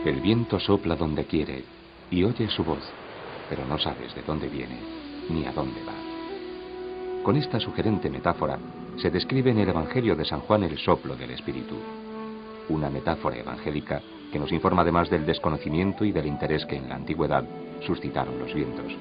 El viento sopla donde quiere y oyes su voz, pero no sabes de dónde viene ni a dónde va. Con esta sugerente metáfora se describe en el Evangelio de San Juan el soplo del Espíritu. Una metáfora evangélica que nos informa además del desconocimiento y del interés que en la antigüedad suscitaron los vientos.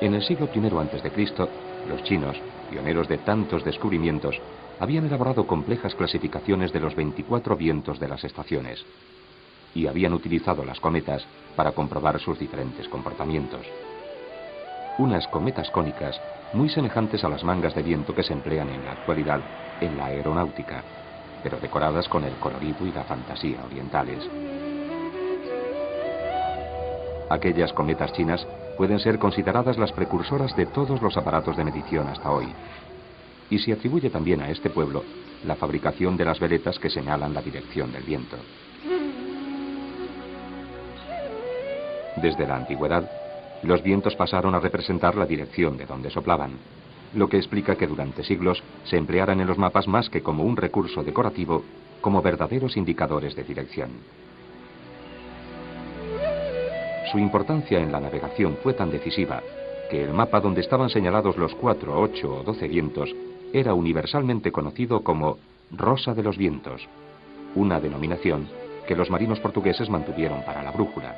En el siglo I a.C., los chinos, pioneros de tantos descubrimientos, habían elaborado complejas clasificaciones de los 24 vientos de las estaciones y habían utilizado las cometas para comprobar sus diferentes comportamientos. Unas cometas cónicas muy semejantes a las mangas de viento que se emplean en la actualidad en la aeronáutica, pero decoradas con el colorido y la fantasía orientales. Aquellas cometas chinas pueden ser consideradas las precursoras de todos los aparatos de medición hasta hoy. Y se atribuye también a este pueblo la fabricación de las veletas que señalan la dirección del viento. Desde la antigüedad, los vientos pasaron a representar la dirección de donde soplaban, lo que explica que durante siglos se emplearan en los mapas más que como un recurso decorativo, como verdaderos indicadores de dirección. Su importancia en la navegación fue tan decisiva que el mapa donde estaban señalados los 4, 8 o 12 vientos era universalmente conocido como Rosa de los Vientos, una denominación que los marinos portugueses mantuvieron para la brújula.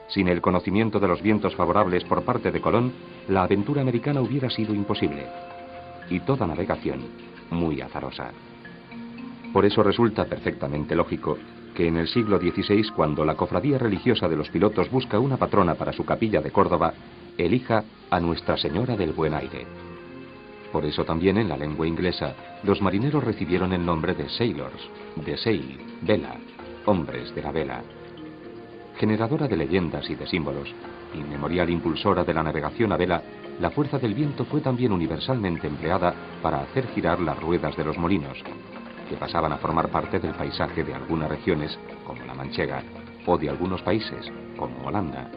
Sin el conocimiento de los vientos favorables por parte de Colón, la aventura americana hubiera sido imposible, y toda navegación muy azarosa. Por eso resulta perfectamente lógico que en el siglo XVI, cuando la cofradía religiosa de los pilotos busca una patrona para su capilla de Córdoba, elija a Nuestra Señora del Buen Aire. Por eso también en la lengua inglesa, los marineros recibieron el nombre de sailors, de sail, vela, hombres de la vela. Generadora de leyendas y de símbolos, inmemorial impulsora de la navegación a vela, la fuerza del viento fue también universalmente empleada para hacer girar las ruedas de los molinos, que pasaban a formar parte del paisaje de algunas regiones, como la manchega, o de algunos países, como Holanda,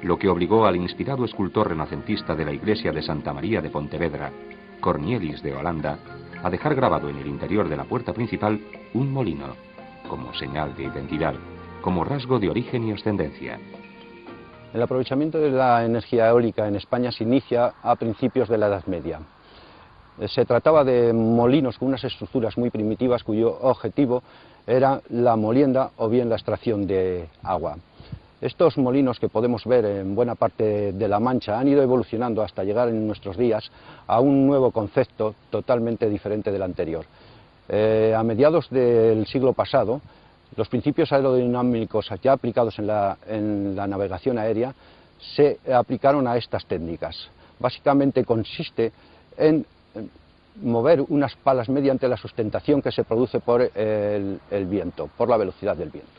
lo que obligó al inspirado escultor renacentista de la iglesia de Santa María de Pontevedra, Cornelis de Holanda, a dejar grabado en el interior de la puerta principal un molino, como señal de identidad, como rasgo de origen y ascendencia. El aprovechamiento de la energía eólica en España se inicia a principios de la Edad Media. Se trataba de molinos con unas estructuras muy primitivas cuyo objetivo era la molienda o bien la extracción de agua. Estos molinos que podemos ver en buena parte de La Mancha han ido evolucionando hasta llegar en nuestros días a un nuevo concepto totalmente diferente del anterior. A mediados del siglo pasado, los principios aerodinámicos ya aplicados en la navegación aérea se aplicaron a estas técnicas. Básicamente consiste en mover unas palas mediante la sustentación que se produce por el viento, por la velocidad del viento.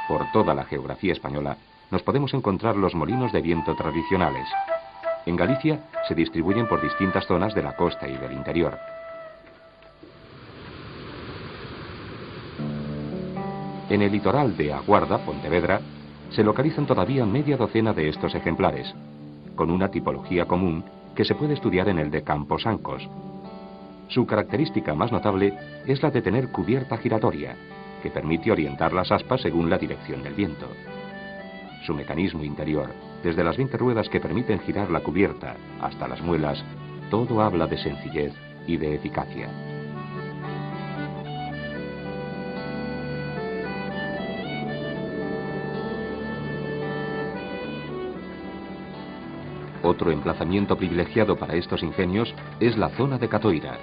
Por toda la geografía española nos podemos encontrar los molinos de viento tradicionales. En Galicia se distribuyen por distintas zonas de la costa y del interior. En el litoral de Aguarda, Pontevedra, se localizan todavía media docena de estos ejemplares, con una tipología común que se puede estudiar en el de Camposancos. Su característica más notable es la de tener cubierta giratoria, que permite orientar las aspas según la dirección del viento. Su mecanismo interior, desde las 20 ruedas que permiten girar la cubierta hasta las muelas, todo habla de sencillez y de eficacia. Otro emplazamiento privilegiado para estos ingenios es la zona de Catoira.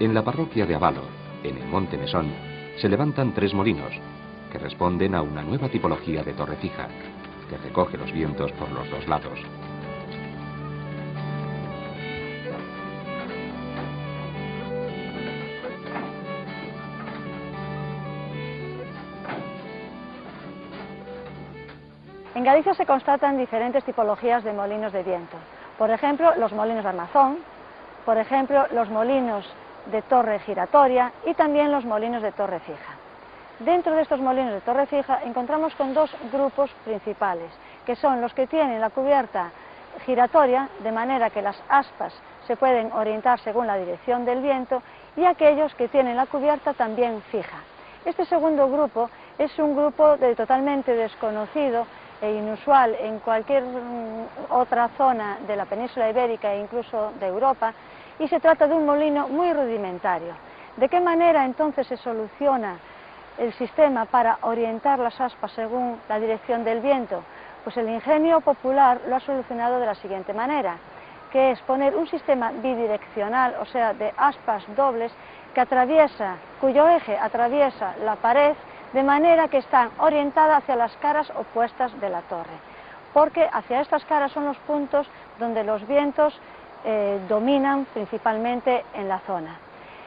En la parroquia de Avalo, en el Monte Mesón, se levantan 3 molinos, que responden a una nueva tipología de torre fija, que recoge los vientos por los 2 lados. En Galicia se constatan diferentes tipologías de molinos de viento. Por ejemplo, los molinos de armazón, por ejemplo, los molinos de torre giratoria y también los molinos de torre fija. Dentro de estos molinos de torre fija encontramos con dos grupos principales, que son los que tienen la cubierta giratoria, de manera que las aspas se pueden orientar según la dirección del viento, y aquellos que tienen la cubierta también fija. Este segundo grupo es un grupo totalmente desconocido e inusual en cualquier otra zona de la península ibérica e incluso de Europa, y se trata de un molino muy rudimentario. ¿De qué manera entonces se soluciona el sistema para orientar las aspas según la dirección del viento? Pues el ingenio popular lo ha solucionado de la siguiente manera, que es poner un sistema bidireccional, o sea, de aspas dobles, cuyo eje atraviesa la pared, de manera que están orientadas hacia las caras opuestas de la torre, porque hacia estas caras son los puntos donde los vientos dominan principalmente en la zona.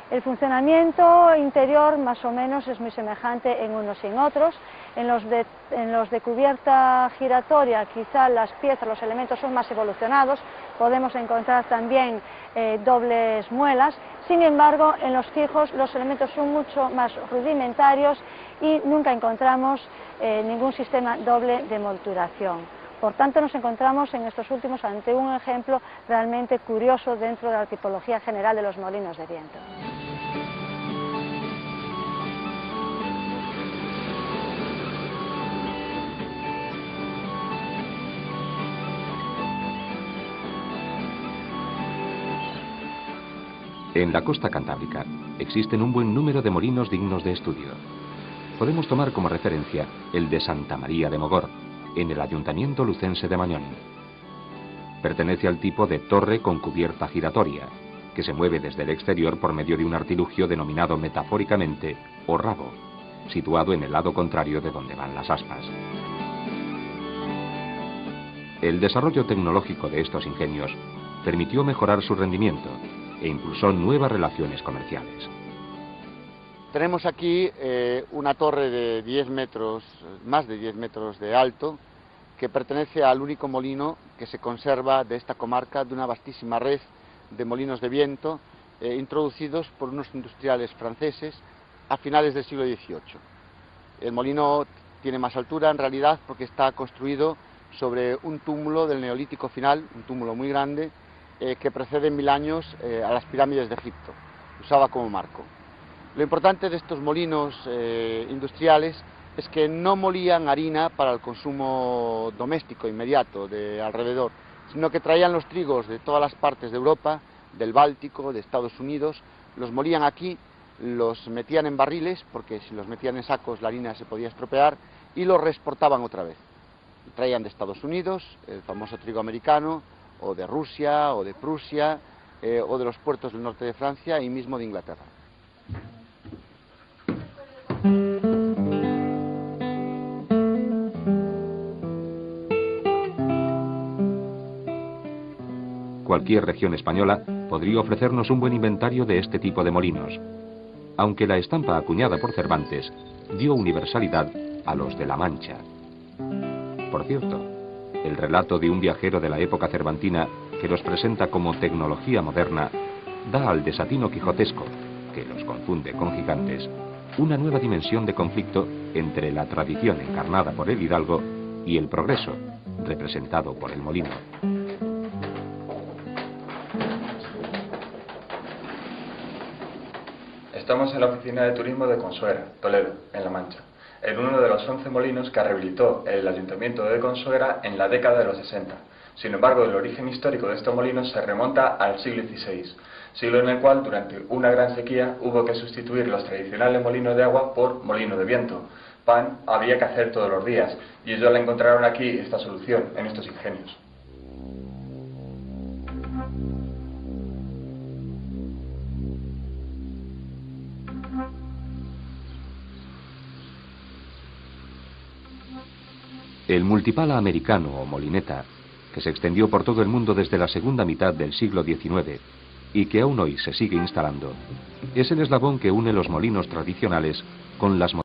El funcionamiento interior más o menos es muy semejante en unos y en otros. En los de cubierta giratoria quizá las piezas, los elementos son más evolucionados, podemos encontrar también dobles muelas. Sin embargo, en los fijos los elementos son mucho más rudimentarios y nunca encontramos ningún sistema doble de molduración. Por tanto, nos encontramos en estos últimos ante un ejemplo realmente curioso dentro de la tipología general de los molinos de viento. En la costa cantábrica existen un buen número de molinos dignos de estudio. Podemos tomar como referencia el de Santa María de Mogor, en el ayuntamiento lucense de Mañón. Pertenece al tipo de torre con cubierta giratoria, que se mueve desde el exterior por medio de un artilugio denominado metafóricamente o rabo, situado en el lado contrario de donde van las aspas. El desarrollo tecnológico de estos ingenios permitió mejorar su rendimiento e impulsó nuevas relaciones comerciales. Tenemos aquí una torre de 10 metros, más de 10 metros de alto, que pertenece al único molino que se conserva de esta comarca, de una vastísima red de molinos de viento introducidos por unos industriales franceses a finales del siglo XVIII. El molino tiene más altura en realidad porque está construido sobre un túmulo del Neolítico final, un túmulo muy grande, que precede en 1000 años a las pirámides de Egipto. Usaba como marco. Lo importante de estos molinos industriales es que no molían harina para el consumo doméstico inmediato de alrededor, sino que traían los trigos de todas las partes de Europa, del Báltico, de Estados Unidos, los molían aquí, los metían en barriles, porque si los metían en sacos la harina se podía estropear, y los reexportaban otra vez. Traían de Estados Unidos el famoso trigo americano, o de Rusia, o de Prusia, o de los puertos del norte de Francia y mismo de Inglaterra. Cualquier región española podría ofrecernos un buen inventario de este tipo de molinos, aunque la estampa acuñada por Cervantes dio universalidad a los de La Mancha. Por cierto, el relato de un viajero de la época cervantina que los presenta como tecnología moderna da al desatino quijotesco, que los confunde con gigantes, una nueva dimensión de conflicto entre la tradición encarnada por el hidalgo y el progreso, representado por el molino. Estamos en la oficina de turismo de Consuegra, Toledo, en La Mancha, en uno de los 11 molinos que rehabilitó el ayuntamiento de Consuegra en la década de los 60. Sin embargo, el origen histórico de estos molinos se remonta al siglo XVI, siglo en el cual, durante una gran sequía, hubo que sustituir los tradicionales molinos de agua por molinos de viento. Pan había que hacer todos los días, y ellos le encontraron aquí esta solución, en estos ingenios. El multipala americano o molineta, que se extendió por todo el mundo desde la segunda mitad del siglo XIX y que aún hoy se sigue instalando, es el eslabón que une los molinos tradicionales con las